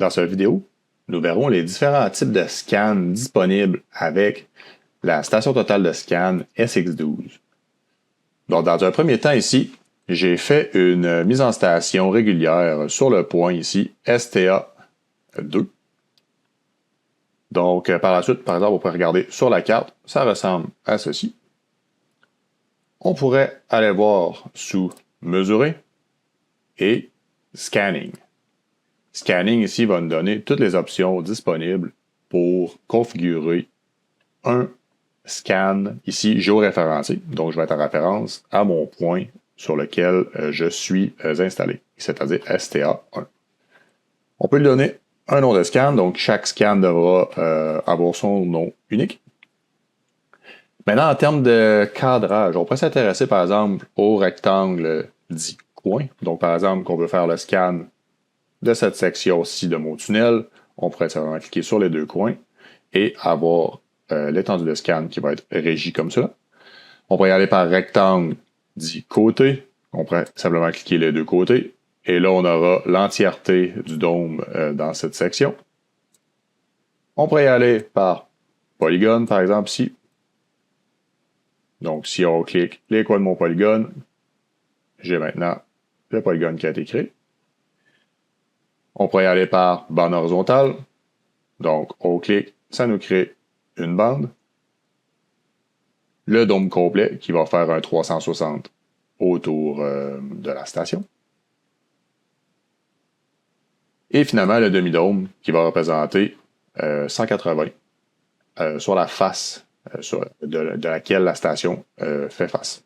Dans cette vidéo, nous verrons les différents types de scans disponibles avec la station totale de scan SX12. Donc, dans un premier temps ici, j'ai fait une mise en station régulière sur le point ici STA2. Donc, par la suite, par exemple, on pourrait regarder sur la carte, ça ressemble à ceci. On pourrait aller voir sous Mesurer et Scanning. Scanning ici va nous donner toutes les options disponibles pour configurer un scan ici géoréférencé. Donc, je vais être en référence à mon point sur lequel je suis installé, c'est-à-dire STA1. On peut lui donner un nom de scan, donc chaque scan devra avoir son nom unique. Maintenant, en termes de cadrage, on pourrait s'intéresser par exemple au rectangle dit coin. Donc, par exemple, qu'on veut faire le scan de cette section-ci de mon tunnel, on pourrait simplement cliquer sur les deux coins et avoir l'étendue de scan qui va être régie comme ça. On pourrait y aller par rectangle dit côté. On pourrait simplement cliquer les deux côtés. Et là, on aura l'entièreté du dôme dans cette section. On pourrait y aller par polygone, par exemple, ici. Donc, si on clique les coins de mon polygone, j'ai maintenant le polygone qui a été créé. On pourrait y aller par bande horizontale. Donc, on clique, ça nous crée une bande. Le dôme complet qui va faire un 360 autour de la station. Et finalement, le demi-dôme qui va représenter 180 sur la face de laquelle la station fait face.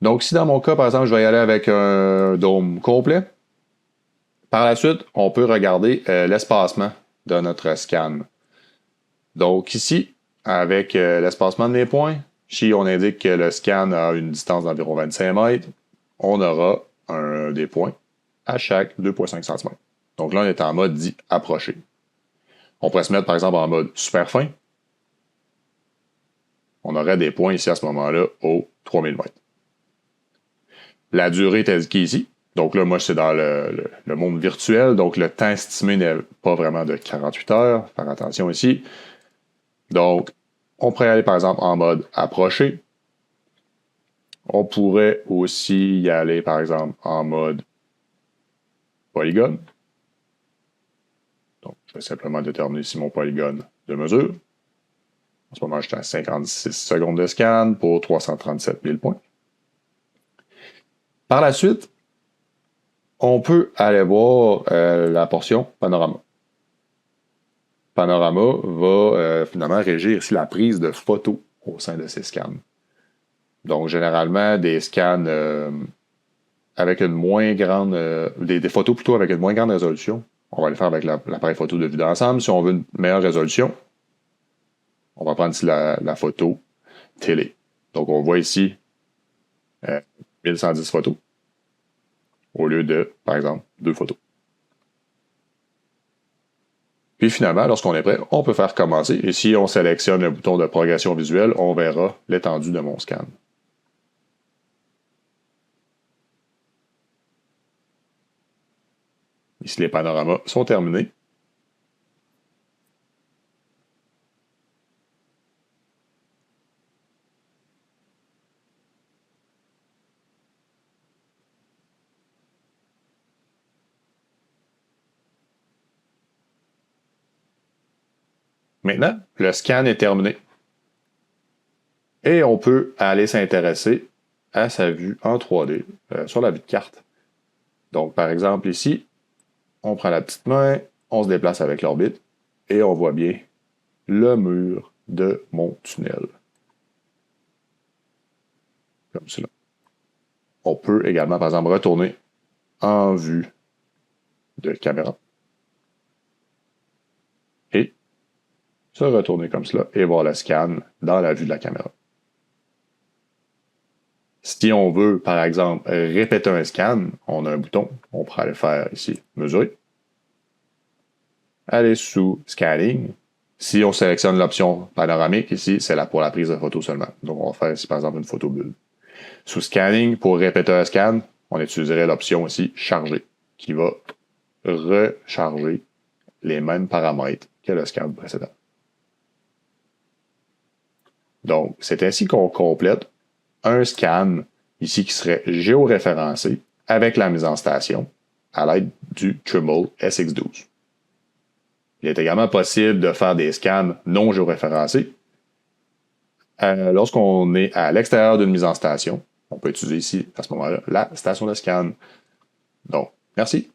Donc, si dans mon cas, par exemple, je vais y aller avec un dôme complet, par la suite, on peut regarder l'espacement de notre scan. Donc ici, avec l'espacement de mes points, si on indique que le scan a une distance d'environ 25 mètres, on aura des points à chaque 2,5 cm. Donc là, on est en mode dit approché. On pourrait se mettre par exemple en mode super fin. On aurait des points ici à ce moment-là au 3000 mètres. La durée est indiquée ici. Donc là, moi, c'est dans le monde virtuel. Donc le temps estimé n'est pas vraiment de 48 heures. Faire attention ici. Donc, on pourrait aller par exemple en mode approché. On pourrait aussi y aller par exemple en mode polygone. Donc, je vais simplement déterminer ici mon polygone de mesure. En ce moment, je suis à 56 secondes de scan pour 337 000 points. Par la suite, on peut aller voir la portion panorama. Panorama va finalement régir ici la prise de photos au sein de ces scans. Donc, généralement, des scans avec une moins grande... des photos plutôt avec une moins grande résolution. On va le faire avec l'appareil photo de vue d'ensemble. Si on veut une meilleure résolution, on va prendre ici la photo télé. Donc, on voit ici 1110 photos au lieu de, par exemple, 2 photos. Puis finalement, lorsqu'on est prêt, on peut faire commencer. Et si on sélectionne le bouton de progression visuelle, on verra l'étendue de mon scan. Ici, les panoramas sont terminés. Maintenant, le scan est terminé. Et on peut aller s'intéresser à sa vue en 3D sur la vue de carte. Donc, par exemple, ici, on prend la petite main, on se déplace avec l'orbite et on voit bien le mur de mon tunnel. Comme cela. On peut également, par exemple, retourner en vue de caméra. Et se retourner comme cela et voir le scan dans la vue de la caméra. Si on veut, par exemple, répéter un scan, on a un bouton, on pourrait aller faire ici, mesurer. Aller sous Scanning. Si on sélectionne l'option panoramique, ici, c'est là pour la prise de photo seulement. Donc, on va faire ici, par exemple, une photo bulle. Sous Scanning, pour répéter un scan, on utiliserait l'option ici, charger, qui va recharger les mêmes paramètres que le scan précédent. Donc, c'est ainsi qu'on complète un scan ici qui serait géoréférencé avec la mise en station à l'aide du Trimble SX12. Il est également possible de faire des scans non géoréférencés. Lorsqu'on est à l'extérieur d'une mise en station, on peut utiliser ici, à ce moment-là, la station de scan. Donc, merci.